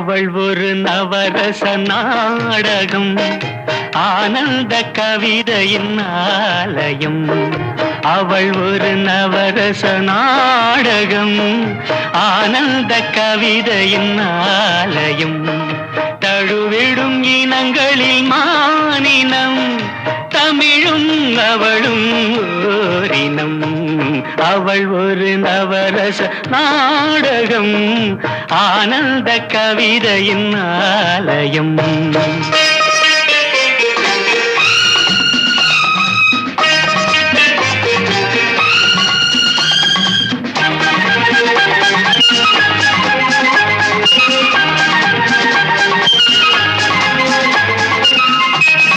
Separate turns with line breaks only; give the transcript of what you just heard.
அவள் ஒரு நவரச நாடகம், ஆனந்த கவிதையின் ஆலயம். அவள் ஒரு நவரச நாடகம், ஆனந்த கவிதையின் ஆலயம். தழுவிடும் இனங்களில் மானினம், தமிழும் அவளும் ஓரினம். அவள் ஒரு நவரச நாடகம், ஆனந்த கவிதையின் ஆலயம்.